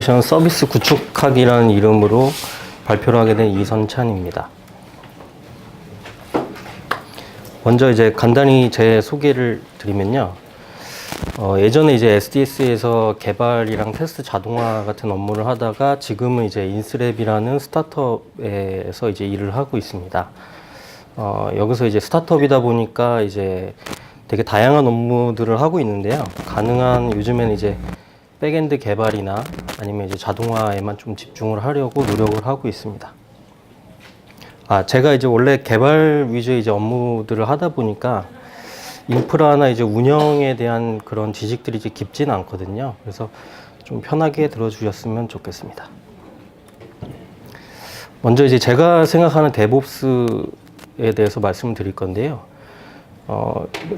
서비스 구축하기라는 이름으로 발표를 하게 된 이선찬입니다. 먼저 이제 간단히 제 소개를 드리면요. 예전에 이제 SDS에서 개발이랑 테스트 자동화 같은 업무를 하다가 지금은 이제 인스랩이라는 스타트업에서 이제 일을 하고 있습니다. 여기서 이제 스타트업이다 보니까 이제 되게 다양한 업무들을 하고 있는데요. 가능한 요즘에는 이제 백엔드 개발이나 아니면 이제 자동화에만 좀 집중을 하려고 노력을 하고 있습니다. 제가 이제 원래 개발 위주의 이제 업무들을 하다 보니까 인프라나 이제 운영에 대한 그런 지식들이 이제 깊지는 않거든요. 그래서 좀 편하게 들어주셨으면 좋겠습니다. 먼저 이제 제가 생각하는 데브옵스에 대해서 말씀을 드릴 건데요.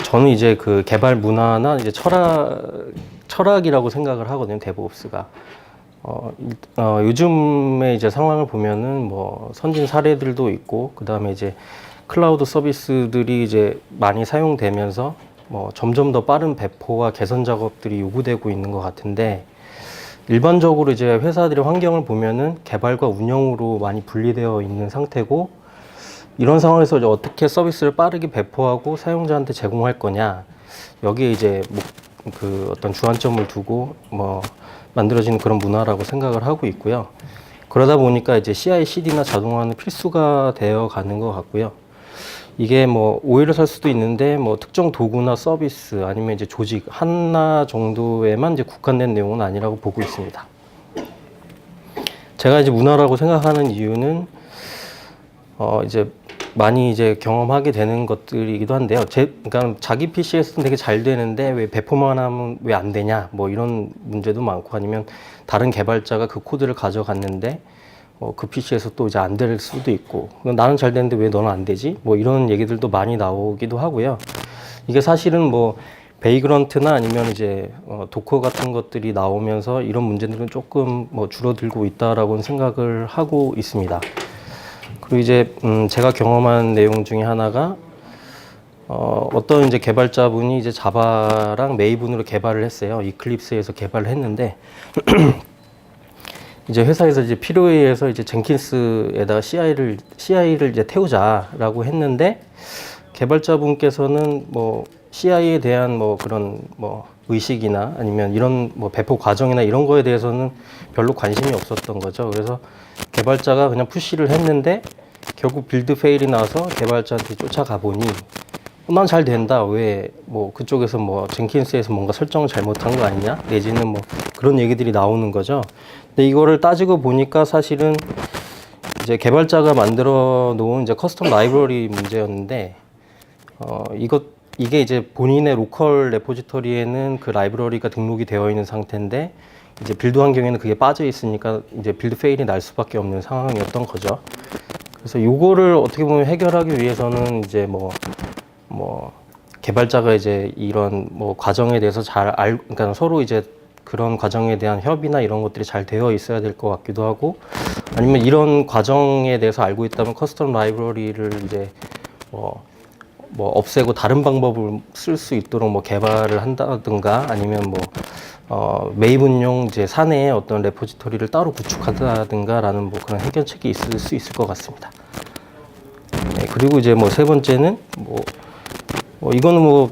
저는 이제 그 개발 문화나 이제 철학이라고 생각을 하거든요, 데브옵스가. 요즘의 이제 상황을 보면은 뭐 선진 사례들도 있고, 그 다음에 이제 클라우드 서비스들이 이제 많이 사용되면서 뭐 점점 더 빠른 배포와 개선 작업들이 요구되고 있는 것 같은데, 일반적으로 이제 회사들의 환경을 보면은 개발과 운영으로 많이 분리되어 있는 상태고, 이런 상황에서 이제 어떻게 서비스를 빠르게 배포하고 사용자한테 제공할 거냐, 여기에 이제 그 어떤 주안점을 두고 뭐 만들어지는 그런 문화라고 생각을 하고 있고요. 그러다 보니까 이제 CI/CD나 자동화는 필수가 되어 가는 것 같고요. 이게 뭐 오해를 살 수도 있는데 뭐 특정 도구나 서비스 아니면 이제 조직 하나 정도에만 이제 국한된 내용은 아니라고 보고 있습니다. 제가 이제 문화라고 생각하는 이유는 이제 많이 이제 경험하게 되는 것들이기도 한데요. 그러니까 자기 PC에서는 되게 잘 되는데 왜 배포만 하면 왜 안 되냐, 뭐 이런 문제도 많고, 아니면 다른 개발자가 그 코드를 가져갔는데 그 PC에서 또 이제 안 될 수도 있고, 나는 잘 되는데 왜 너는 안 되지? 뭐 이런 얘기들도 많이 나오기도 하고요. 이게 사실은 뭐 베이그런트나 아니면 이제 도커 같은 것들이 나오면서 이런 문제들은 조금 뭐 줄어들고 있다라고 생각을 하고 있습니다. 그리고 이제 제가 경험한 내용 중에 하나가 어떤 이제 개발자분이 이제 자바랑 메이븐으로 개발을 했어요. 이클립스에서 개발을 했는데 이제 회사에서 이제 필요에 의해서 이제 젠킨스에다가 CI를 이제 태우자라고 했는데, 개발자분께서는 뭐 CI에 대한 뭐 그런 뭐 의식이나 아니면 이런 뭐 배포 과정이나 이런 거에 대해서는 별로 관심이 없었던 거죠. 그래서 개발자가 그냥 푸시를 했는데 결국 빌드 페일이 나서 개발자한테 쫓아가 보니 난 잘 된다, 왜 뭐 그쪽에서 뭐 젠킨스에서 뭔가 설정을 잘못한 거 아니냐, 내지는 뭐 그런 얘기들이 나오는 거죠. 근데 이거를 따지고 보니까 사실은 이제 개발자가 만들어 놓은 이제 커스텀 라이브러리 문제였는데, 이게 이제 본인의 로컬 레포지터리에는 그 라이브러리가 등록이 되어 있는 상태인데, 이제 빌드 환경에는 그게 빠져 있으니까 이제 빌드 페일이 날 수밖에 없는 상황이었던 거죠. 그래서 요거를 어떻게 보면 해결하기 위해서는 이제 뭐 개발자가 이제 이런 뭐 과정에 대해서 그러니까 서로 이제 그런 과정에 대한 협의나 이런 것들이 잘 되어 있어야 될 것 같기도 하고, 아니면 이런 과정에 대해서 알고 있다면 커스텀 라이브러리를 이제 뭐 없애고 다른 방법을 쓸 수 있도록 뭐 개발을 한다든가, 아니면 뭐 메이븐용 이제 사내에 어떤 레포지토리를 따로 구축한다든가라는 뭐 그런 해결책이 있을 수 있을 것 같습니다. 네, 그리고 이제 뭐 세 번째는 이거는 뭐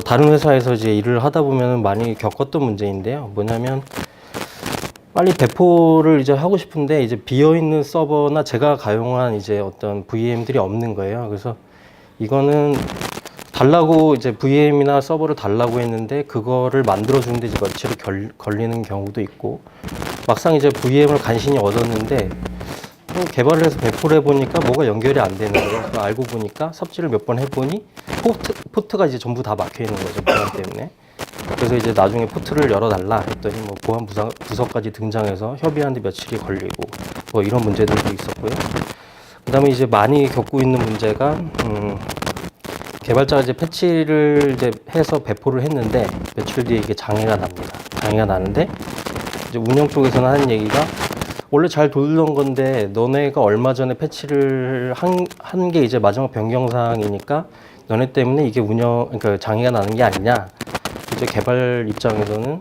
다른 회사에서 이제 일을 하다 보면 많이 겪었던 문제인데요. 뭐냐면 빨리 배포를 이제 하고 싶은데 이제 비어 있는 서버나 제가 가용한 이제 어떤 VM들이 없는 거예요. 그래서 이거는 달라고 이제 VM이나 서버를 달라고 했는데 그거를 만들어 주는데 이제 며칠이 걸리는 경우도 있고, 막상 이제 VM을 간신히 얻었는데 개발을 해서 배포를 해보니까 뭐가 연결이 안 되는 거예요. 알고 보니까 삽질을 몇 번 해보니 포트가 이제 전부 다 막혀 있는 거죠, 보안 때문에. 그래서 이제 나중에 포트를 열어달라 했더니 뭐 보안 부서까지 등장해서 협의하는데 며칠이 걸리고 뭐 이런 문제들도 있었고요. 그 다음에 이제 많이 겪고 있는 문제가 개발자가 이제 패치를 이제 해서 배포를 했는데 며칠 뒤에 이게 장애가 납니다. 장애가 나는데 이제 운영 쪽에서는 하는 얘기가, 원래 잘 돌던 건데 너네가 얼마 전에 패치를 한 게 이제 마지막 변경사항이니까 너네 때문에 이게 그러니까 장애가 나는 게 아니냐. 이제 개발 입장에서는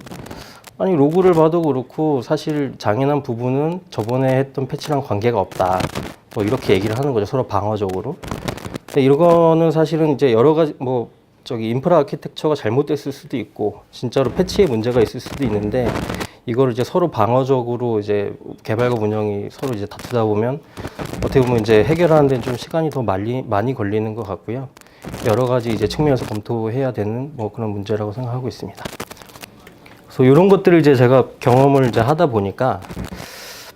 아니 로그를 봐도 그렇고 사실 장애난 부분은 저번에 했던 패치랑 관계가 없다. 뭐 이렇게 얘기를 하는 거죠. 서로 방어적으로. 근데 이거는 사실은 이제 여러 가지 뭐 저기 인프라 아키텍처가 잘못됐을 수도 있고 진짜로 패치에 문제가 있을 수도 있는데 이거를 이제 서로 방어적으로 이제 개발과 운영이 서로 이제 다투다 보면 어떻게 보면 이제 해결하는 데는 좀 시간이 더 많이 걸리는 것 같고요. 여러 가지 이제 측면에서 검토해야 되는 뭐 그런 문제라고 생각하고 있습니다. 그래서 이런 것들을 이제 제가 경험을 이제 하다 보니까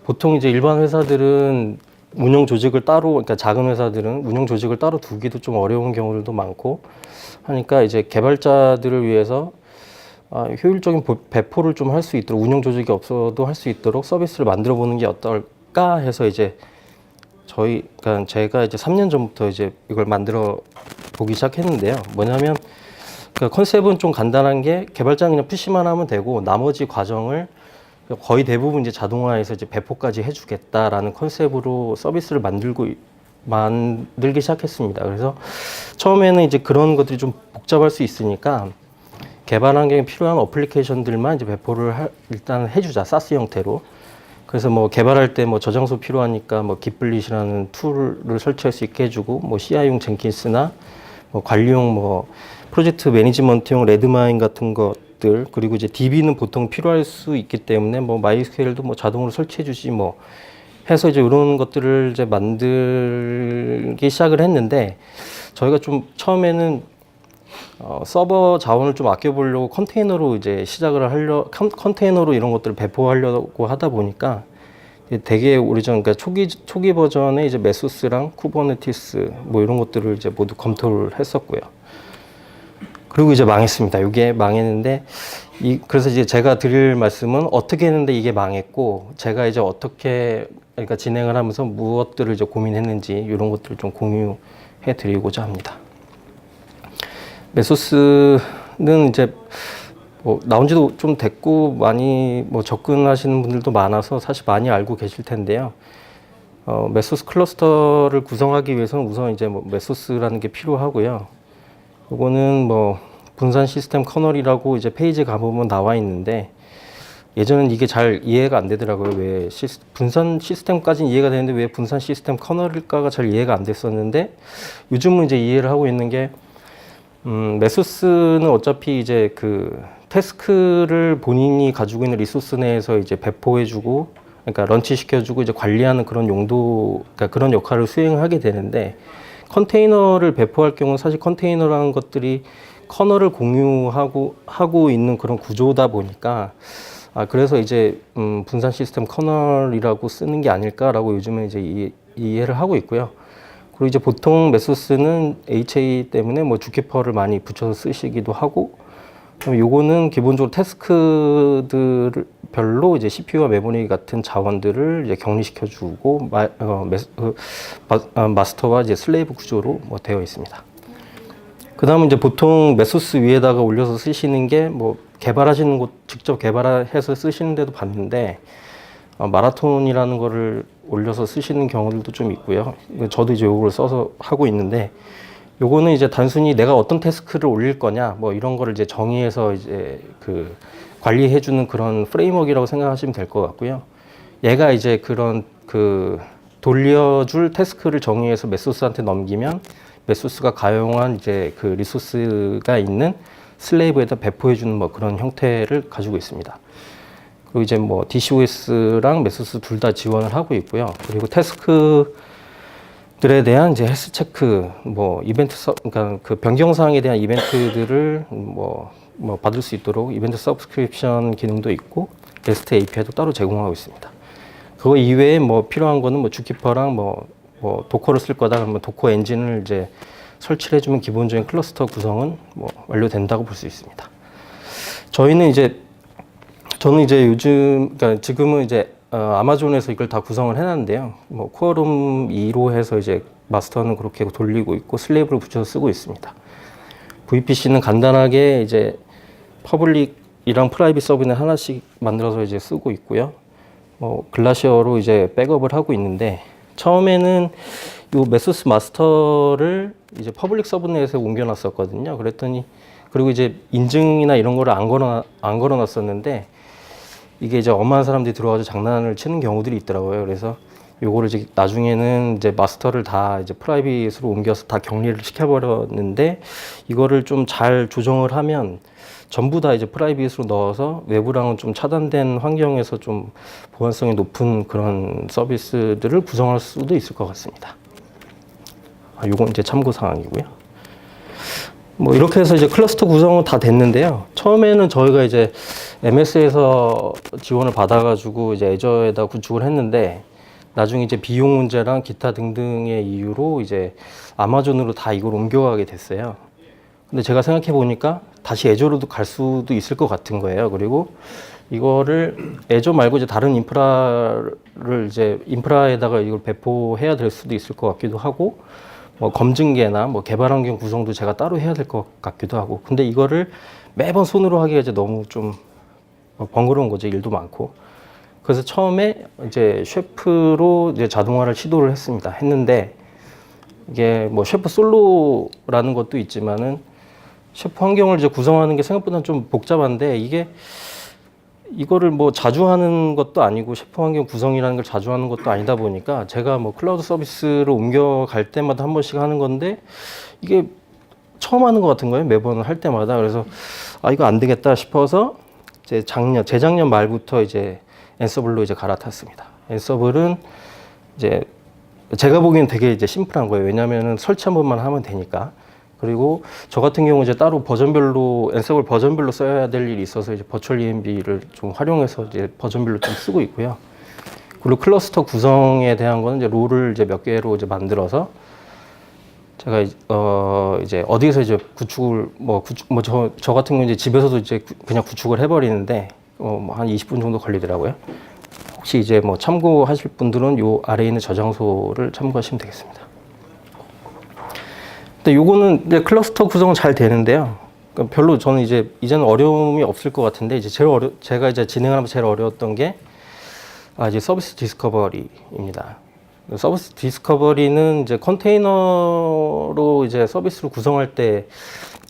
보통 이제 일반 회사들은 운영 조직을 따로, 그러니까 작은 회사들은 운영 조직을 따로 두기도 좀 어려운 경우들도 많고 하니까 이제 개발자들을 위해서 효율적인 배포를 좀 할 수 있도록 운영 조직이 없어도 할 수 있도록 서비스를 만들어 보는 게 어떨까 해서 이제 그러니까 제가 이제 3년 전부터 이제 이걸 만들어 보기 시작했는데요. 뭐냐면 그 컨셉은 좀 간단한 게 개발자는 그냥 푸시만 하면 되고 나머지 과정을 거의 대부분 이제 자동화해서 이제 배포까지 해주겠다라는 컨셉으로 서비스를 만들기 시작했습니다. 그래서 처음에는 이제 그런 것들이 좀 복잡할 수 있으니까 개발 환경에 필요한 어플리케이션들만 이제 배포를 일단 해주자, SaaS 형태로. 그래서 뭐 개발할 때 뭐 저장소 필요하니까 뭐 깃블릿이라는 툴을 설치할 수 있게 해주고 뭐 CI용 젠킨스나 뭐 관리용 뭐 프로젝트 매니지먼트용 레드마인 같은 것들 그리고 이제 DB는 보통 필요할 수 있기 때문에 뭐 MySQL도 뭐 자동으로 설치해주지 뭐 해서 이제 이런 것들을 이제 만들기 시작을 했는데 저희가 좀 처음에는 서버 자원을 좀 아껴보려고 컨테이너로 이제 컨테이너로 이런 것들을 배포하려고 하다 보니까 되게 오래전, 그러니까 초기 버전에 이제 메소스랑 쿠버네티스 뭐 이런 것들을 이제 모두 검토를 했었고요. 그리고 이제 망했습니다. 이게 망했는데, 그래서 이제 제가 드릴 말씀은 어떻게 했는데 이게 망했고, 제가 이제 어떻게, 그러니까 진행을 하면서 무엇들을 이제 고민했는지 이런 것들을 좀 공유해 드리고자 합니다. 메소스는 이제 뭐 나온 지도 좀 됐고 많이 뭐 접근하시는 분들도 많아서 사실 많이 알고 계실 텐데요. 메소스 클러스터를 구성하기 위해서는 우선 이제 뭐 메소스라는 게 필요하고요. 요거는 뭐 분산 시스템 커널이라고 이제 페이지에 가보면 나와 있는데 예전엔 이게 잘 이해가 안 되더라고요. 왜 분산 시스템까지는 이해가 되는데 왜 분산 시스템 커널일까가 잘 이해가 안 됐었는데 요즘은 이제 이해를 하고 있는 게 메소스는 어차피 이제 그 태스크를 본인이 가지고 있는 리소스 내에서 이제 배포해주고, 그러니까 런치 시켜주고 이제 관리하는 그런 용도, 그러니까 그런 역할을 수행하게 되는데, 컨테이너를 배포할 경우는 사실 컨테이너라는 것들이 커널을 하고 있는 그런 구조다 보니까, 그래서 이제 분산 시스템 커널이라고 쓰는 게 아닐까라고 요즘에 이제 이해를 하고 있고요. 그리고 이제 보통 메소스는 HA 때문에 뭐 주키퍼를 많이 붙여서 쓰시기도 하고, 그럼 요거는 기본적으로 태스크들 별로 이제 CPU와 메모리 같은 자원들을 이제 격리시켜주고 마스터와 이제 슬레이브 구조로 뭐 되어 있습니다. 그 다음은 이제 보통 메소스 위에다가 올려서 쓰시는 게 뭐 개발하시는 곳 직접 개발해서 쓰시는 데도 봤는데 마라톤이라는 거를 올려서 쓰시는 경우들도 좀 있고요. 저도 이제 요거를 써서 하고 있는데 요거는 이제 단순히 내가 어떤 태스크를 올릴 거냐 뭐 이런 거를 이제 정의해서 이제 그 관리해주는 그런 프레임워크라고 생각하시면 될 것 같고요. 얘가 이제 그런 그 돌려줄 태스크를 정의해서 메소스한테 넘기면 메소스가 가용한 이제 그 리소스가 있는 슬레이브에다 배포해주는 뭐 그런 형태를 가지고 있습니다. 그리고 이제 뭐 DCOS랑 메소스 둘 다 지원을 하고 있고요. 그리고 태스크들에 대한 이제 헬스 체크, 뭐 그러니까 그 변경 사항에 대한 이벤트들을 뭐 받을 수 있도록 이벤트 서브스크립션 기능도 있고 REST API도 따로 제공하고 있습니다. 그거 이외에 뭐 필요한 거는 뭐 주키퍼랑 뭐 도커를 쓸 거다 그러면 도커 엔진을 이제 설치를 해주면 기본적인 클러스터 구성은 뭐 완료된다고 볼 수 있습니다. 저는 이제 그러니까 지금은 이제 아마존에서 이걸 다 구성을 해놨는데요. 뭐 코어룸 2로 해서 이제 마스터는 그렇게 돌리고 있고 슬레이브를 붙여서 쓰고 있습니다. VPC는 간단하게 이제 퍼블릭이랑 프라이빗 서브넷 하나씩 만들어서 이제 쓰고 있고요. 뭐 글라시어로 이제 백업을 하고 있는데 처음에는 요 메소스 마스터를 이제 퍼블릭 서브넷에 옮겨놨었거든요. 그랬더니 그리고 이제 인증이나 이런 거를 안 걸어놨었는데 이게 이제 엄한 사람들이 들어와서 장난을 치는 경우들이 있더라고요. 그래서 요거를 이제 나중에는 이제 마스터를 다 이제 프라이빗으로 옮겨서 다 격리를 시켜버렸는데, 이거를 좀 잘 조정을 하면 전부 다 이제 프라이빗으로 넣어서 외부랑은 좀 차단된 환경에서 좀 보안성이 높은 그런 서비스들을 구성할 수도 있을 것 같습니다. 요건 이제 참고 사항이고요. 뭐 이렇게 해서 이제 클러스터 구성은 다 됐는데요. 처음에는 저희가 이제 MS에서 지원을 받아가지고 이제 애저에다 구축을 했는데, 나중에 이제 비용 문제랑 기타 등등의 이유로 이제 아마존으로 다 이걸 옮겨가게 됐어요. 근데 제가 생각해 보니까 다시 애저로도 갈 수도 있을 것 같은 거예요. 그리고 이거를 애저 말고 이제 다른 인프라에다가 이걸 배포해야 될 수도 있을 것 같기도 하고, 뭐 검증계나 뭐 개발 환경 구성도 제가 따로 해야 될 것 같기도 하고. 근데 이거를 매번 손으로 하기가 이제 너무 좀 번거로운 거죠. 일도 많고. 그래서 처음에 이제 셰프로 이제 자동화를 시도를 했는데, 이게 뭐 셰프 솔로라는 것도 있지만은 셰프 환경을 이제 구성하는 게 생각보다 좀 복잡한데, 이거를 뭐 자주 하는 것도 아니고 셰프 환경 구성이라는 걸 자주 하는 것도 아니다 보니까, 제가 뭐 클라우드 서비스로 옮겨갈 때마다 한 번씩 하는 건데, 이게 처음 하는 것 같은 거예요. 매번 할 때마다. 그래서 이거 안 되겠다 싶어서 재작년 말부터 이제 앤서블로 이제 갈아탔습니다. 앤서블은 이제 제가 보기엔 되게 이제 심플한 거예요. 왜냐면은 설치 한 번만 하면 되니까. 그리고 저 같은 경우 이제 따로 버전별로 앤서블 버전별로 써야 될 일이 있어서 이제 버추얼 ENB를 좀 활용해서 이제 버전별로 좀 쓰고 있고요. 그리고 클러스터 구성에 대한 거는 이제 롤을 이제 몇 개로 이제 만들어서 제가 이제 어디에서 이제 구축을 저 같은 경우 이제 집에서도 이제 그냥 구축을 해버리는데 한 20분 정도 걸리더라고요. 혹시 이제 뭐 참고하실 분들은 요 아래에 있는 저장소를 참고하시면 되겠습니다. 근데 요거는 이제 클러스터 구성은 잘 되는데요. 그러니까 별로 저는 이제는 어려움이 없을 것 같은데, 이제 제가 이제 진행하면서 제일 어려웠던 게 이제 서비스 디스커버리입니다. 서비스 디스커버리는 이제 컨테이너로 이제 서비스를 구성할 때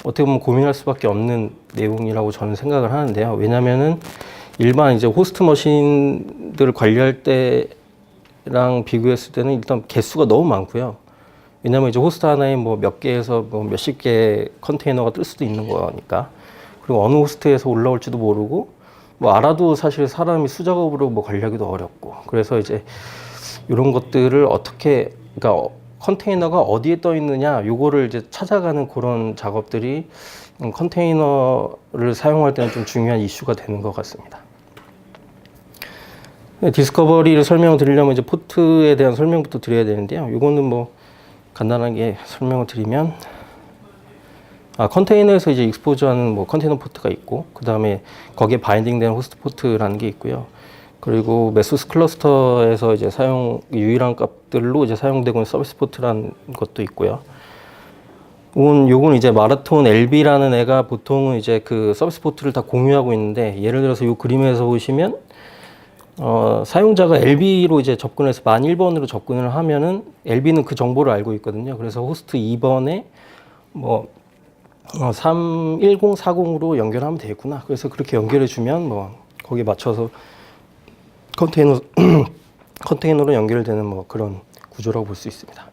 어떻게 보면 고민할 수밖에 없는 내용이라고 저는 생각을 하는데요. 왜냐면은 일반 이제 호스트 머신들을 관리할 때랑 비교했을 때는 일단 개수가 너무 많고요. 왜냐면 이제 호스트 하나에 뭐 몇 개에서 뭐 몇십 개의 컨테이너가 뜰 수도 있는 거니까. 그리고 어느 호스트에서 올라올지도 모르고, 뭐 알아도 사실 사람이 수작업으로 뭐 관리하기도 어렵고. 그래서 이제 이런 것들을 그러니까 컨테이너가 어디에 떠 있느냐, 요거를 이제 찾아가는 그런 작업들이 컨테이너를 사용할 때는 좀 중요한 이슈가 되는 것 같습니다. 디스커버리를 설명을 드리려면 이제 포트에 대한 설명부터 드려야 되는데요. 요거는 뭐 간단하게 설명을 드리면, 컨테이너에서 이제 익스포즈하는 뭐 컨테이너 포트가 있고, 그 다음에 거기에 바인딩되는 호스트 포트라는 게 있고요. 그리고 메소스 클러스터에서 이제 유일한 값들로 이제 사용되고 있는 서비스 포트라는 것도 있고요. 요건 이제 마라톤 LB라는 애가 보통은 이제 그 서비스 포트를 다 공유하고 있는데, 예를 들어서 이 그림에서 보시면 사용자가 LB로 이제 접근해서 만 1번으로 접근을 하면은 LB는 그 정보를 알고 있거든요. 그래서 호스트 2번에 뭐 31040으로 연결하면 되겠구나. 그래서 그렇게 연결해 주면 뭐 거기에 맞춰서 컨테이너로 연결되는 뭐 그런 구조라고 볼 수 있습니다.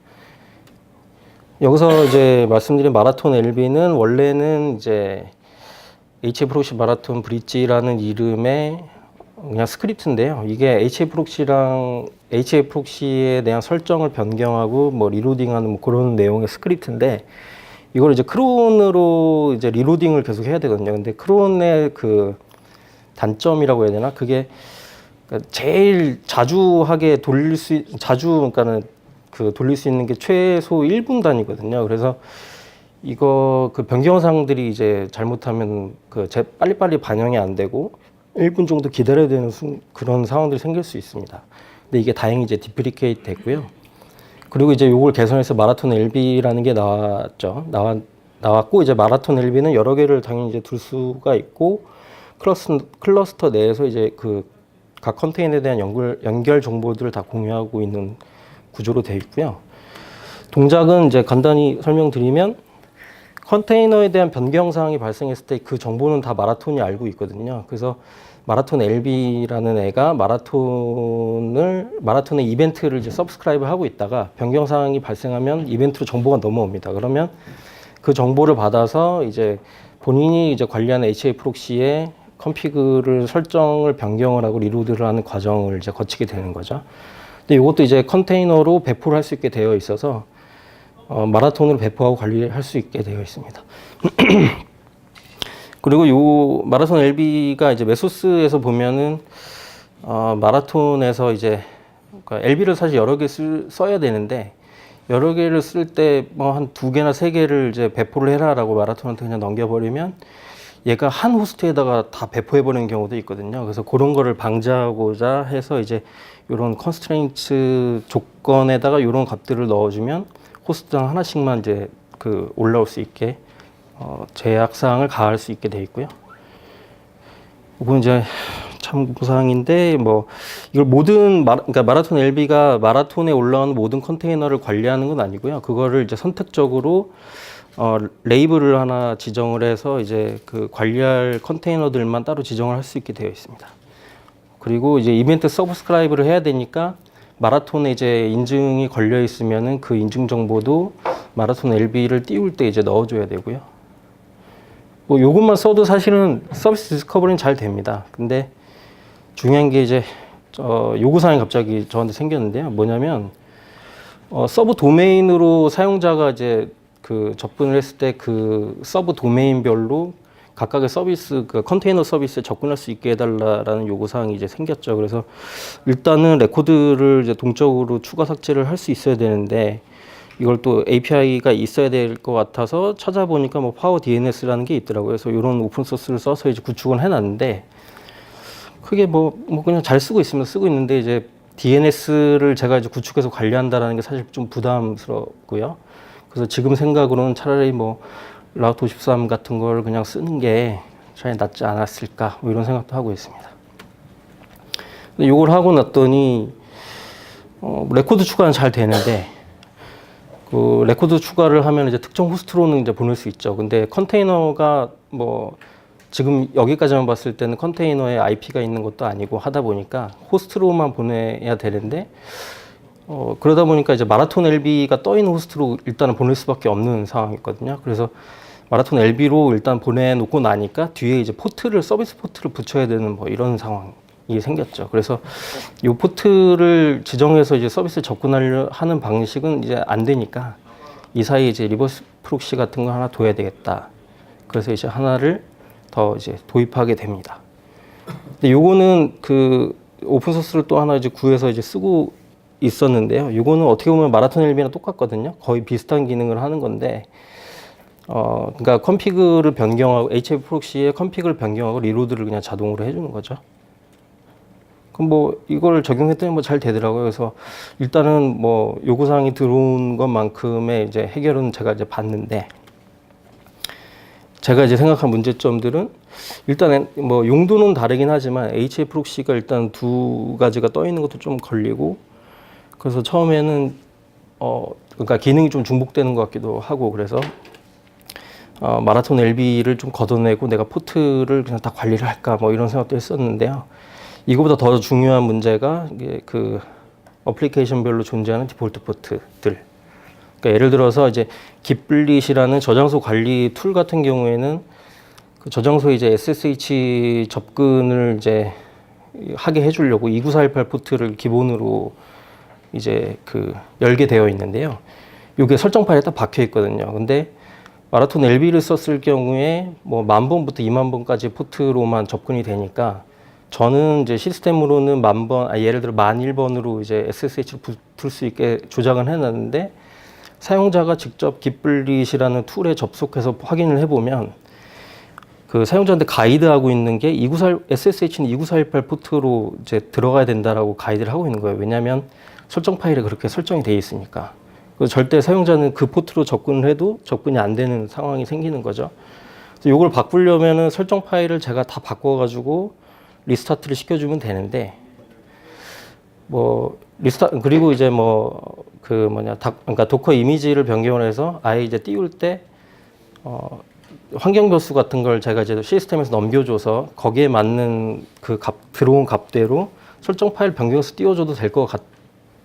여기서 이제 말씀드린 마라톤 LB는 원래는 이제 HAProxy 마라톤 브릿지라는 이름의 그냥 스크립트인데요. 이게 HAProxy에 대한 설정을 변경하고 뭐 리로딩하는 뭐 그런 내용의 스크립트인데, 이걸 이제 크론으로 이제 리로딩을 계속 해야 되거든요. 근데 크론의 그 단점이라고 해야 되나? 그게 제일 그러니까는 돌릴 수 있는 게 최소 1분 단위거든요. 그래서 이거 그 변경 사항들이 이제 잘못하면 빨리빨리 반영이 안 되고 1분 정도 기다려야 되는 그런 상황들이 생길 수 있습니다. 근데 이게 다행히 이제 디프리케이트 됐고요. 그리고 이제 요걸 개선해서 마라톤 LB라는 게 나왔고, 이제 마라톤 LB는 여러 개를 당연히 이제 둘 수가 있고, 클러스터 내에서 이제 각 컨테이너에 대한 연결 정보들을 다 공유하고 있는 구조로 되어 있고요. 동작은 이제 간단히 설명드리면, 컨테이너에 대한 변경 사항이 발생했을 때 그 정보는 다 마라톤이 알고 있거든요. 그래서 마라톤 LB라는 애가 마라톤의 이벤트를 이제 서브스크라이브 하고 있다가 변경 사항이 발생하면 이벤트로 정보가 넘어옵니다. 그러면 그 정보를 받아서 이제 본인이 이제 관리하는 HA 프록시의 컨피그를 설정을 변경을 하고 리로드를 하는 과정을 이제 거치게 되는 거죠. 근데 이것도 이제 컨테이너로 배포를 할 수 있게 되어 있어서 마라톤으로 배포하고 관리할 수 있게 되어 있습니다. 그리고 요 마라톤 LB가 이제 메소스에서 보면은 마라톤에서 이제 그러니까 LB를 사실 여러 개 써야 되는데 여러 개를 쓸 때 뭐 한 2개나 3개를 이제 배포를 해라라고 마라톤한테 그냥 넘겨버리면 얘가 한 호스트에다가 다 배포해버리는 경우도 있거든요. 그래서 그런 거를 방지하고자 해서 이제 이런 컨스트레인트 조건에다가 이런 값들을 넣어주면 호스트당 하나씩만 이제 그 올라올 수 있게 제약 사항을 가할 수 있게 돼 있고요. 이건 이제 참고사항인데 뭐 이걸 그러니까 마라톤 LB가 마라톤에 올라오는 모든 컨테이너를 관리하는 건 아니고요. 그거를 이제 선택적으로 레이블을 하나 지정을 해서 이제 그 관리할 컨테이너들만 따로 지정을 할 수 있게 되어 있습니다. 그리고 이제 이벤트 서브스크라이브를 해야 되니까 마라톤에 이제 인증이 걸려 있으면은 그 인증 정보도 마라톤 LB를 띄울 때 이제 넣어줘야 되고요. 뭐 요것만 써도 사실은 서비스 디스커버리는 잘 됩니다. 근데 중요한 게 이제 요구사항이 갑자기 저한테 생겼는데요. 뭐냐면 서브 도메인으로 사용자가 이제 그 접근을 했을 때 그 서브 도메인별로 각각의 서비스, 그 컨테이너 서비스에 접근할 수 있게 해달라라는 요구사항이 이제 생겼죠. 그래서 일단은 레코드를 이제 동적으로 추가 삭제를 할 수 있어야 되는데 이걸 또 API가 있어야 될 것 같아서 찾아보니까 뭐 파워 DNS라는 게 있더라고요. 그래서 이런 오픈 소스를 써서 이제 구축을 해놨는데 그게 뭐 그냥 잘 쓰고 있으면 쓰고 있는데 이제 DNS를 제가 이제 구축해서 관리한다라는 게 사실 좀 부담스럽고요. 그래서 지금 생각으로는 차라리 뭐 라우트 53 같은 걸 그냥 쓰는 게 차라리 낫지 않았을까 뭐 이런 생각도 하고 있습니다. 근데 이걸 하고 났더니 레코드 추가는 잘 되는데 그 레코드 추가를 하면 이제 특정 호스트로는 이제 보낼 수 있죠. 근데 컨테이너가 뭐 지금 여기까지만 봤을 때는 컨테이너에 IP가 있는 것도 아니고 하다 보니까 호스트로만 보내야 되는데 그러다 보니까 이제 마라톤 LB가 떠 있는 호스트로 일단은 보낼 수밖에 없는 상황이거든요. 그래서 마라톤 LB로 일단 보내놓고 나니까 뒤에 이제 서비스 포트를 붙여야 되는 뭐 이런 상황이 생겼죠. 그래서 이 포트를 지정해서 이제 서비스에 접근하려 하는 방식은 이제 안 되니까 이 사이에 이제 리버스 프록시 같은 거 하나 둬야 되겠다. 그래서 이제 하나를 더 이제 도입하게 됩니다. 근데 요거는 그 오픈 소스를 또 하나 이제 구해서 이제 쓰고 있었는데요. 요거는 어떻게 보면 마라톤 LB랑 똑같거든요. 거의 비슷한 기능을 하는 건데, 그러니까 컨피그를 변경하고 HA 프록시의 컨피그를 변경하고 리로드를 그냥 자동으로 해주는 거죠. 그럼 뭐 이걸 적용했더니 뭐 잘 되더라고요. 그래서 일단은 뭐 요구사항이 들어온 것만큼의 이제 해결은 제가 이제 봤는데, 제가 이제 생각한 문제점들은 일단 뭐 용도는 다르긴 하지만 HA 프록시가 일단 2가지가 떠 있는 것도 좀 걸리고, 그래서 처음에는 그러니까 기능이 좀 중복되는 것 같기도 하고, 그래서 마라톤 LB를 좀 걷어내고 내가 포트를 그냥 다 관리를 할까 뭐 이런 생각도 했었는데요. 이거보다 더 중요한 문제가 이게 그 어플리케이션별로 존재하는 디폴트 포트들. 그러니까 예를 들어서 이제 깃블릿이라는 저장소 관리 툴 같은 경우에는 그 저장소에 이제 SSH 접근을 이제 하게 해주려고 29418 포트를 기본으로 이제 그 열게 되어 있는데요. 이게 설정 파일에 딱 박혀 있거든요. 근데 마라톤 LB를 썼을 경우에 뭐 10,000번부터 20,000번까지 포트로만 접근이 되니까 저는 이제 시스템으로는 10,000번, 예를 들어 1001번으로 이제 SSH를 붙을 수 있게 조작을 해놨는데 사용자가 직접 깃블릿이라는 툴에 접속해서 확인을 해보면 그 사용자한테 가이드하고 있는 게 SSH는 29418 포트로 이제 들어가야 된다라고 가이드를 하고 있는 거예요. 왜냐하면 설정 파일에 그렇게 설정이 돼 있으니까. 그래서 절대 사용자는 그 포트로 접근을 해도 접근이 안 되는 상황이 생기는 거죠. 그래서 이걸 바꾸려면은 설정 파일을 제가 다 바꿔가지고 리스타트를 시켜주면 되는데, 그리고 이제 그러니까 도커 이미지를 변경을 해서 아예 이제 띄울 때, 환경 변수 같은 걸 제가 이제 시스템에서 넘겨줘서 거기에 맞는 그 들어온 값대로 설정 파일 변경해서 띄워줘도 될 것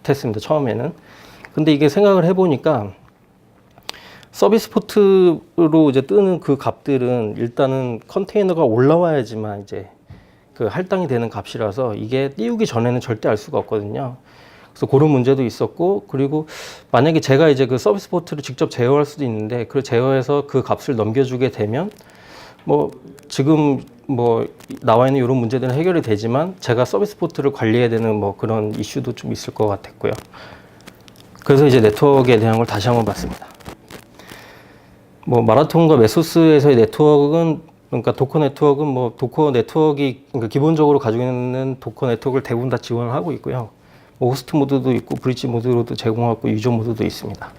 같았습니다. 처음에는. 근데 이게 생각을 해보니까 서비스 포트로 이제 뜨는 그 값들은 일단은 컨테이너가 올라와야지만 이제 그 할당이 되는 값이라서 이게 띄우기 전에는 절대 알 수가 없거든요. 그래서 그런 문제도 있었고, 그리고 만약에 제가 이제 그 서비스 포트를 직접 제어할 수도 있는데, 그 제어해서 그 값을 넘겨주게 되면 뭐 지금 뭐 나와 있는 이런 문제들은 해결이 되지만 제가 서비스 포트를 관리해야 되는 뭐 그런 이슈도 좀 있을 것 같았고요. 그래서 이제 네트워크에 대한 걸 다시 한번 봤습니다. 뭐 마라톤과 메소스에서의 네트워크는, 그러니까 도커 네트워크는 뭐 도커 네트워크가 그러니까 기본적으로 가지고 있는 도커 네트워크를 대부분 다 지원을 하고 있고요. 뭐 호스트 모드도 있고 브릿지 모드로도 제공하고 유저 모드도 있습니다.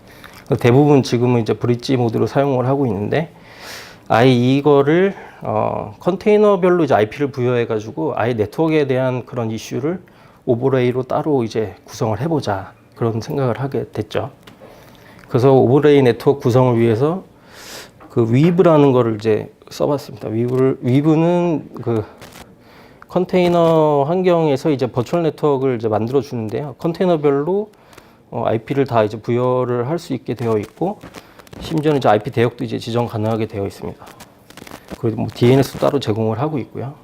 대부분 지금은 이제 브릿지 모드로 사용을 하고 있는데, 아예 이거를 컨테이너별로 이제 IP를 부여해 가지고 아예 네트워크에 대한 그런 이슈를 오버레이로 따로 이제 구성을 해보자, 그런 생각을 하게 됐죠. 그래서 오버레이 네트워크 구성을 위해서 그 위브라는 거를 이제 써봤습니다. 위브는 그 컨테이너 환경에서 이제 버추얼 네트워크를 이제 만들어 주는데요. 컨테이너별로 IP를 다 이제 부여를 할 수 있게 되어 있고, 심지어는 이제 IP 대역도 이제 지정 가능하게 되어 있습니다. 그리고 뭐 DNS도 따로 제공을 하고 있고요.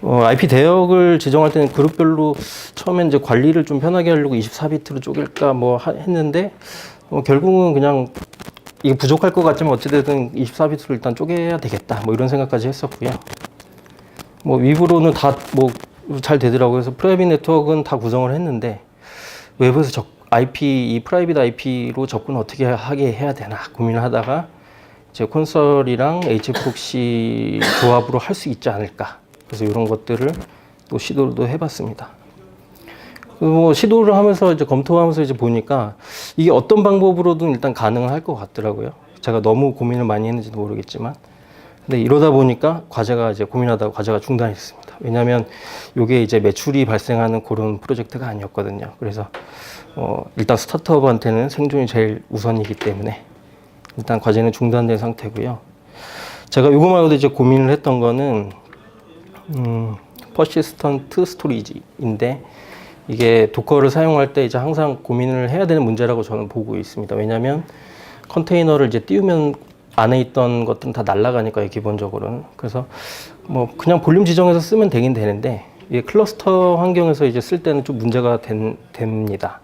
IP 대역을 지정할 때는 그룹별로 처음엔 이제 관리를 좀 편하게 하려고 24비트로 쪼갤까 뭐 했는데, 결국은 그냥 이게 부족할 것 같지만 어찌됐든 24비트로 일단 쪼개야 되겠다, 뭐 이런 생각까지 했었고요. 뭐 위브로는 다 뭐 잘 되더라고요. 그래서 프라이빗 네트워크는 다 구성을 했는데, 외부에서 이 프라이빗 IP로 접근 어떻게 하게 해야 되나 고민을 하다가 이제 콘솔이랑 HFproxy 조합으로 할 수 있지 않을까. 그래서 이런 것들을 또 시도도 해봤습니다. 뭐 시도를 하면서 이제 검토하면서 이제 보니까 이게 어떤 방법으로든 일단 가능을 할 것 같더라고요. 제가 너무 고민을 많이 했는지도 모르겠지만. 근데 이러다 보니까 고민하다가 과제가 중단했습니다. 왜냐하면 이게 이제 매출이 발생하는 그런 프로젝트가 아니었거든요. 그래서 일단 스타트업한테는 생존이 제일 우선이기 때문에 일단 과제는 중단된 상태고요. 제가 이거 말고도 이제 고민을 했던 거는 퍼시스턴트 스토리지인데, 이게 도커를 사용할 때 이제 항상 고민을 해야 되는 문제라고 저는 보고 있습니다. 왜냐하면 컨테이너를 이제 띄우면 안에 있던 것들은 다 날아가니까요, 기본적으로는. 그래서 뭐 그냥 볼륨 지정해서 쓰면 되긴 되는데, 이게 클러스터 환경에서 이제 쓸 때는 좀 문제가 됩니다.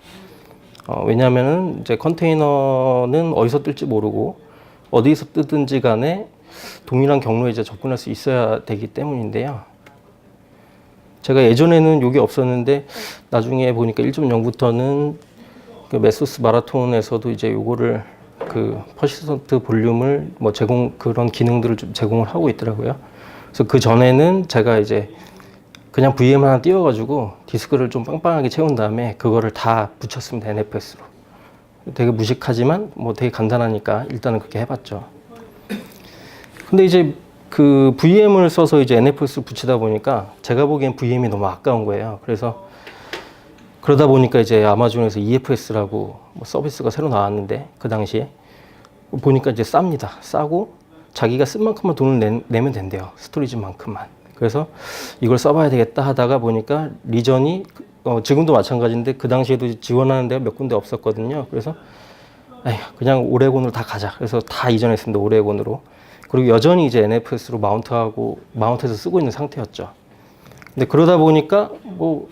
왜냐하면은 이제 컨테이너는 어디서 뜰지 모르고 어디서 뜨든지 간에 동일한 경로에 이제 접근할 수 있어야 되기 때문인데요. 제가 예전에는 이게 없었는데 나중에 보니까 1.0부터는 그 메소스 마라톤에서도 이제 요거를 그 퍼시스턴트 볼륨을 뭐 그런 기능들을 좀 제공을 하고 있더라고요. 그래서 그 전에는 제가 이제 그냥 VM 하나 띄워가지고 디스크를 좀 빵빵하게 채운 다음에 그거를 다 붙였습니다, NFS로. 되게 무식하지만 뭐 되게 간단하니까 일단은 그렇게 해봤죠. 근데 이제 그 VM을 써서 이제 NFS를 붙이다 보니까 제가 보기엔 VM이 너무 아까운 거예요. 그래서 그러다 보니까 이제 아마존에서 EFS라고 뭐 서비스가 새로 나왔는데, 그 당시에 보니까 이제 쌉니다. 싸고 자기가 쓴 만큼만 돈을 내면 된대요. 스토리지만큼만. 그래서 이걸 써봐야 되겠다 하다가 보니까 리전이 지금도 마찬가지인데 그 당시에도 지원하는 데가 몇 군데 없었거든요. 그래서 그냥 오레곤으로 다 가자. 그래서 다 이전했습니다, 오레곤으로. 그리고 여전히 이제 NFS로 마운트해서 쓰고 있는 상태였죠. 근데 그러다 보니까 뭐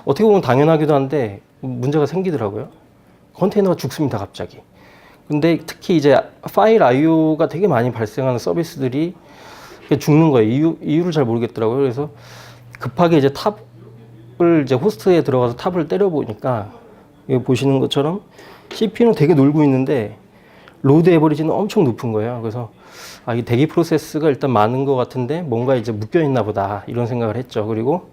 어떻게 보면 당연하기도 한데 문제가 생기더라고요. 컨테이너가 죽습니다, 갑자기. 근데 특히 이제 파일 IO가 되게 많이 발생하는 서비스들이 죽는 거예요. 이유를 잘 모르겠더라고요. 그래서 급하게 이제 이제 호스트에 들어가서 탑을 때려보니까, 여기 보시는 것처럼 CPU는 되게 놀고 있는데 로드 에버리지는 엄청 높은 거예요. 그래서 이 대기 프로세스가 일단 많은 것 같은데 뭔가 이제 묶여 있나 보다, 이런 생각을 했죠. 그리고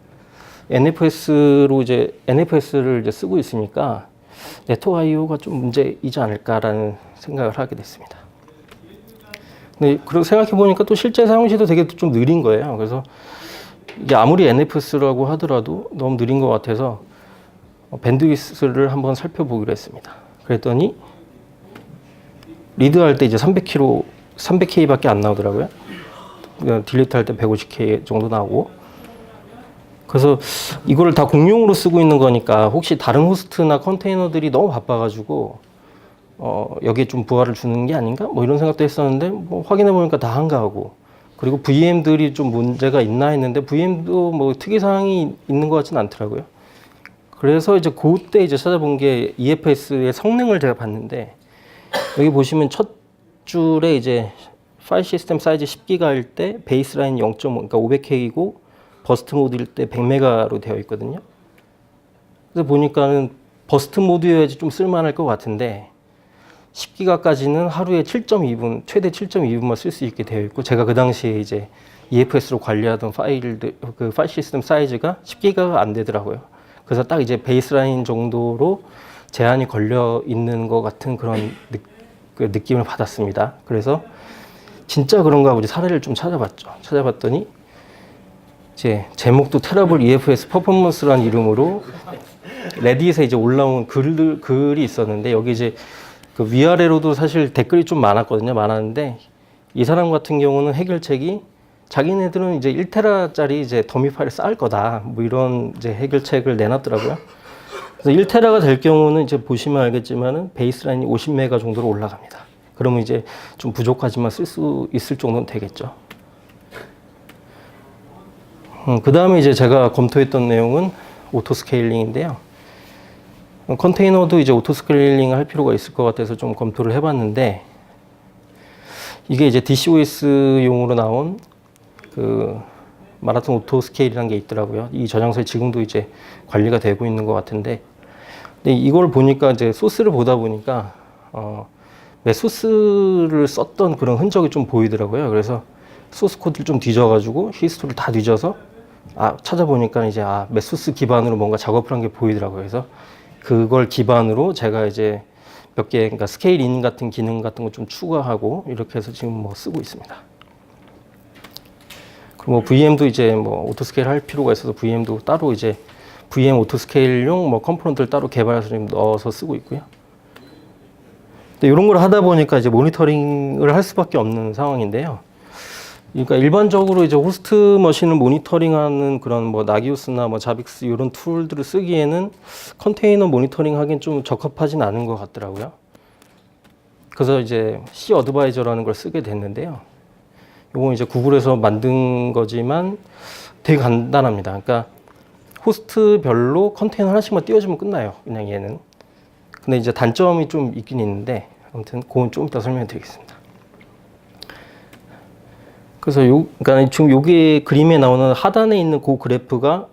NFS를 이제 쓰고 있으니까 네트워크 IO가 좀 문제이지 않을까라는 생각을 하게 됐습니다. 근데 그렇게 생각해 보니까 또 실제 사용 시도 되게 좀 느린 거예요. 그래서 이게 아무리 NFS라고 하더라도 너무 느린 것 같아서 밴드위스를 한번 살펴보기로 했습니다. 그랬더니 리드할 때 이제 300K밖에 안 나오더라고요. 딜리트 할 때 150K 정도 나오고. 그래서 이거를 다 공용으로 쓰고 있는 거니까 혹시 다른 호스트나 컨테이너들이 너무 바빠가지고 여기에 좀 부하를 주는 게 아닌가? 뭐 이런 생각도 했었는데 뭐 확인해 보니까 다 한가하고. 그리고 VM들이 좀 문제가 있나 했는데 VM도 뭐 특이사항이 있는 것 같지는 않더라고요. 그래서 이제 그때 이제 찾아본 게 EFS의 성능을 제가 봤는데 여기 보시면 첫 줄에 이제 파일 시스템 사이즈 10기가일 때 베이스라인 0.5, 그러니까 500K이고 버스트 모드일 때 100메가로 되어 있거든요. 그래서 보니까는 버스트 모드여야지 좀 쓸만할 것 같은데 10기가까지는 하루에 7.2분, 최대 7.2분만 쓸 수 있게 되어 있고 제가 그 당시에 이제 EFS로 관리하던 파일들, 그 파일 시스템 사이즈가 10기가가 안 되더라고요. 그래서 딱 이제 베이스라인 정도로 제한이 걸려 있는 것 같은 그런 느낌을 받았습니다. 그래서 진짜 그런가 하고 사례를 좀 찾아봤죠. 찾아봤더니 이제 제목도 테라블 EFS 퍼포먼스라는 이름으로 레딧에 이제 올라온 글이 있었는데 여기 이제 그 위아래로도 사실 댓글이 좀 많았는데 이 사람 같은 경우는 해결책이 자기네들은 이제 1테라짜리 이제 더미 파일을 쌓을 거다 뭐 이런 이제 해결책을 내놨더라고요. 그래서 1테라가 될 경우는 이제 보시면 알겠지만은 베이스라인이 50메가 정도로 올라갑니다. 그러면 이제 좀 부족하지만 쓸 수 있을 정도는 되겠죠. 그 다음에 이제 제가 검토했던 내용은 오토 스케일링인데요. 컨테이너도 이제 오토 스케일링을 할 필요가 있을 것 같아서 좀 검토를 해봤는데 이게 이제 DCOS용으로 나온 그 마라톤 오토 스케일이라는 게 있더라고요. 이 저장소에 지금도 이제 관리가 되고 있는 것 같은데 근데 이걸 보니까 이제 소스를 보다 보니까 매 소스를 썼던 그런 흔적이 좀 보이더라고요. 그래서 소스 코드를 좀 뒤져가지고 히스토리를 다 뒤져서 찾아보니까 이제 메소스 기반으로 뭔가 작업을 한 게 보이더라고요. 그래서 그걸 기반으로 제가 이제 몇 개, 그러니까 스케일 인 같은 기능 같은 거 좀 추가하고 이렇게 해서 지금 뭐 쓰고 있습니다. 그리고 뭐 VM도 이제 뭐 오토 스케일 할 필요가 있어서 VM도 따로 이제 VM 오토 스케일용 뭐 컴포넌트를 따로 개발해서 좀 넣어서 쓰고 있고요. 근데 이런 걸 하다 보니까 이제 모니터링을 할 수밖에 없는 상황인데요. 그러니까 일반적으로 이제 호스트 머신을 모니터링하는 그런 뭐 나기우스나 뭐 자빅스 이런 툴들을 쓰기에는 컨테이너 모니터링 하기엔 좀 적합하진 않은 것 같더라고요. 그래서 이제 C 어드바이저라는 걸 쓰게 됐는데요. 이건 이제 구글에서 만든 거지만 되게 간단합니다. 그러니까 호스트별로 컨테이너 하나씩만 띄워주면 끝나요. 그냥 얘는. 근데 이제 단점이 좀 있긴 있는데 아무튼 그건 좀 이따 설명드리겠습니다. 그래서 그러니까 지금 여기 그림에 나오는 하단에 있는 그 그래프가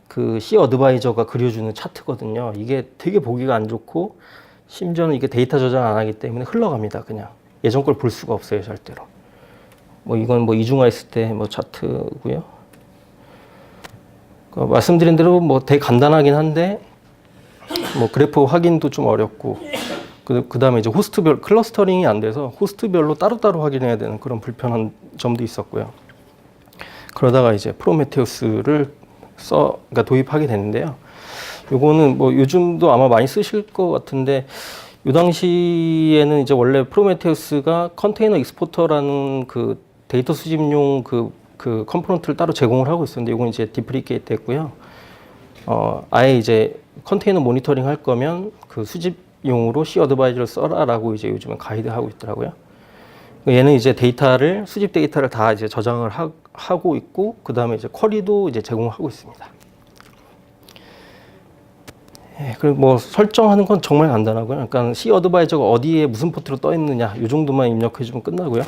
그 C 어드바이저가 그려주는 차트거든요. 이게 되게 보기가 안 좋고 심지어는 이게 데이터 저장 안 하기 때문에 흘러갑니다. 그냥 예전 걸 볼 수가 없어요, 절대로. 뭐 이건 뭐 이중화했을 때 뭐 차트고요. 말씀드린 대로 뭐 되게 간단하긴 한데 뭐 그래프 확인도 좀 어렵고 그 다음에 이제 호스트별 클러스터링이 안 돼서 호스트별로 따로따로 확인해야 되는 그런 불편한 점도 있었고요. 그러다가 이제 프로메테우스를 그러니까 도입하게 됐는데요. 요거는 뭐 요즘도 아마 많이 쓰실 것 같은데 요 당시에는 이제 원래 프로메테우스가 컨테이너 익스포터라는 그 데이터 수집용 그 컴포넌트를 따로 제공을 하고 있었는데 이건 이제 디프리케이트 했고요. 아예 이제 컨테이너 모니터링 할 거면 그 수집용으로 C 어드바이저를 써라라고 이제 요즘은 가이드하고 있더라고요. 얘는 이제 데이터를 수집 데이터를 다 이제 저장을 하고 있고 그 다음에 이제 쿼리도 이제 제공하고 있습니다. 예, 그리고 뭐 설정하는 건 정말 간단하고요. 그러니까 C 어드바이저가 어디에 무슨 포트로 떠 있느냐 이 정도만 입력해주면 끝나고요.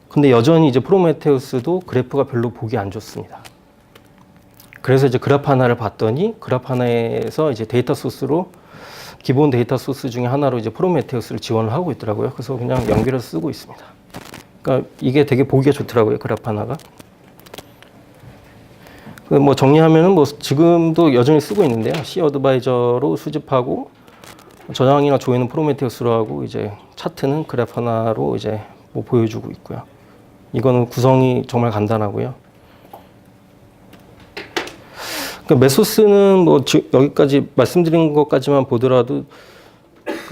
근데 여전히 이제 프로메테우스도 그래프가 별로 보기 안 좋습니다. 그래서 이제 그래프 하나를 봤더니 그래프 하나에서 이제 데이터 소스로 기본 데이터 소스 중에 하나로 이제 프로메테우스를 지원을 하고 있더라고요. 그래서 그냥 연결해서 쓰고 있습니다. 그러니까 이게 되게 보기가 좋더라고요. 그래프 하나가. 뭐 정리하면은 뭐 지금도 여전히 쓰고 있는데요. C 어드바이저로 수집하고 저장이나 조회는 프로메테우스로 하고 이제 차트는 그래프 하나로 이제 뭐 보여주고 있고요. 이거는 구성이 정말 간단하고요. 그러니까 메소스는 뭐 여기까지 말씀드린 것까지만 보더라도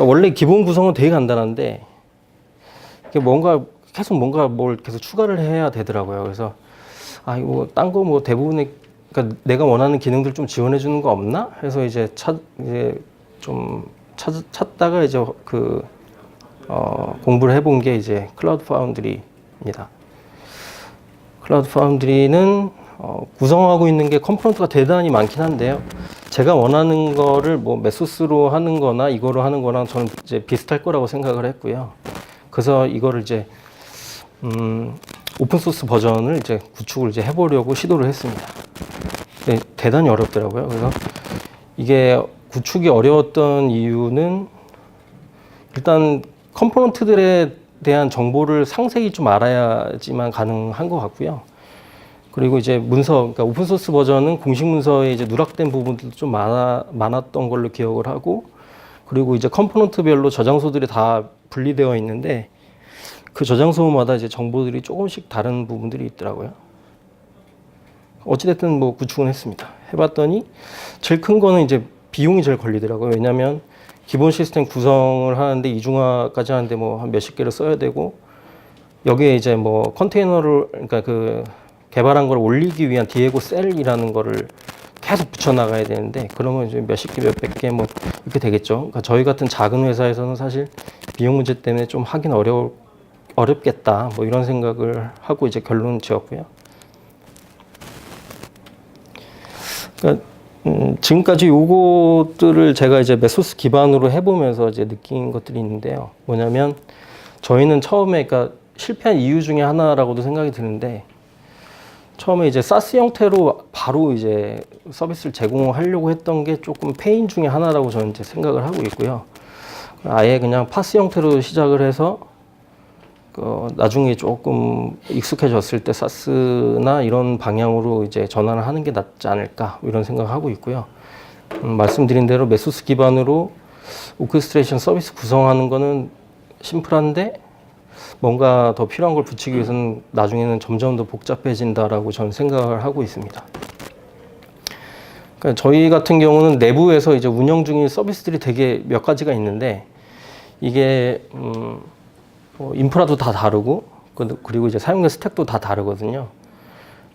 그러니까 원래 기본 구성은 되게 간단한데 이게 뭔가 뭘 계속 추가를 해야 되더라고요. 그래서 이거 딴 거 뭐 대부분의 그러니까 내가 원하는 기능들 좀 지원해 주는 거 없나? 해서 이제 찾다가 이제 공부를 해본 게 이제 클라우드 파운드리입니다. 클라우드 파운드리는 구성하고 있는 게 컴포넌트가 대단히 많긴 한데요. 제가 원하는 거를 뭐 메소스로 하는 거나 이거로 하는 거랑 저는 이제 비슷할 거라고 생각을 했고요. 그래서 이거를 이제 오픈소스 버전을 이제 구축을 이제 해보려고 시도를 했습니다. 근데 대단히 어렵더라고요. 그래서 이게 구축이 어려웠던 이유는 일단 컴포넌트들에 대한 정보를 상세히 좀 알아야지만 가능한 것 같고요. 그리고 이제 그러니까 오픈소스 버전은 공식 문서에 이제 누락된 부분들도 좀 많았던 걸로 기억을 하고, 그리고 이제 컴포넌트별로 저장소들이 다 분리되어 있는데 그 저장소마다 이제 정보들이 조금씩 다른 부분들이 있더라고요. 어찌됐든 뭐 구축은 했습니다. 해봤더니 제일 큰 거는 이제 비용이 제일 걸리더라고요. 왜냐하면 기본 시스템 구성을 하는데 이중화까지 하는데 뭐 한 몇십 개를 써야 되고, 여기에 이제 뭐 컨테이너를 그러니까 그 개발한 걸 올리기 위한 디에고 셀이라는 거를 계속 붙여나가야 되는데, 그러면 이제 몇십 개, 몇백 개 뭐 이렇게 되겠죠. 그러니까 저희 같은 작은 회사에서는 사실 비용 문제 때문에 좀 하긴 어렵겠다 뭐 이런 생각을 하고 이제 결론 지었고요. 그러니까 지금까지 요것들을 제가 이제 메소스 기반으로 해보면서 이제 느낀 것들이 있는데요. 뭐냐면 저희는 처음에 그러니까 실패한 이유 중에 하나라고도 생각이 드는데, 처음에 이제 사스 형태로 바로 이제 서비스를 제공하려고 했던 게 조금 페인 중에 하나라고 저는 이제 생각을 하고 있고요. 아예 그냥 파스 형태로 시작을 해서 나중에 조금 익숙해졌을 때 사스나 이런 방향으로 이제 전환을 하는 게 낫지 않을까 이런 생각을 하고 있고요. 말씀드린 대로 메소스 기반으로 오케스트레이션 서비스 구성하는 거는 심플한데 뭔가 더 필요한 걸 붙이기 위해서는 나중에는 점점 더 복잡해진다라고 저는 생각을 하고 있습니다. 그러니까 저희 같은 경우는 내부에서 이제 운영 중인 서비스들이 되게 몇 가지가 있는데, 이게 인프라도 다 다르고 그리고 이제 사용자 스택도 다 다르거든요.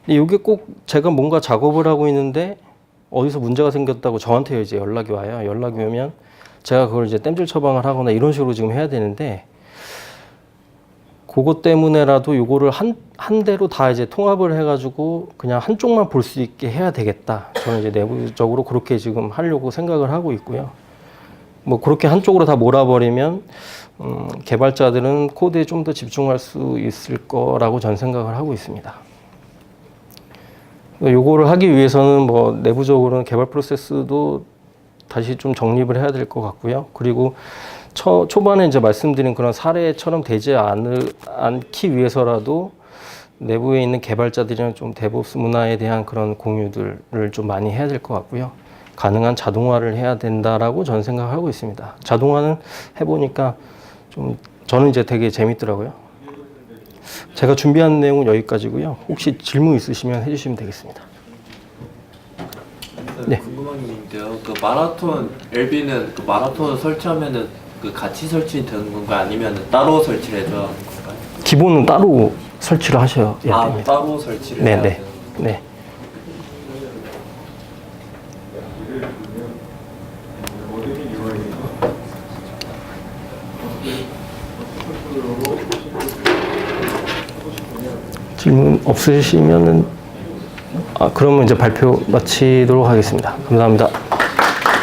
근데 이게 꼭 제가 뭔가 작업을 하고 있는데 어디서 문제가 생겼다고 저한테 이제 연락이 와요. 연락이 오면 제가 그걸 이제 땜질 처방을 하거나 이런 식으로 지금 해야 되는데, 그것 때문에라도 요거를 한 대로 다 이제 통합을 해가지고 그냥 한쪽만 볼 수 있게 해야 되겠다. 저는 이제 내부적으로 그렇게 지금 하려고 생각을 하고 있고요. 뭐 그렇게 한쪽으로 다 몰아버리면 개발자들은 코드에 좀 더 집중할 수 있을 거라고 전 생각을 하고 있습니다. 요거를 하기 위해서는 뭐 내부적으로는 개발 프로세스도 다시 좀 정립을 해야 될 것 같고요. 그리고 초반에 이제 말씀드린 그런 사례처럼 되지 않기 위해서라도 내부에 있는 개발자들이랑 좀 데브옵스 문화에 대한 그런 공유들을 좀 많이 해야 될 것 같고요. 가능한 자동화를 해야 된다라고 저는 생각하고 있습니다. 자동화는 해보니까 좀 저는 이제 되게 재밌더라고요. 제가 준비한 내용은 여기까지고요. 혹시 질문 있으시면 해주시면 되겠습니다. 네. 궁금한 게 있는데요. 그 마라톤 LB는 그 마라톤을 설치하면은 그 같이 설치되는 건가요? 아니면 따로 설치를 해줘야 하는 건가요? 기본은 따로 설치를 하셔야 됩니다. 따로 설치를 해야 되는 건가요? 네. 질문 없으시면은 그러면 이제 발표 마치도록 하겠습니다. 감사합니다.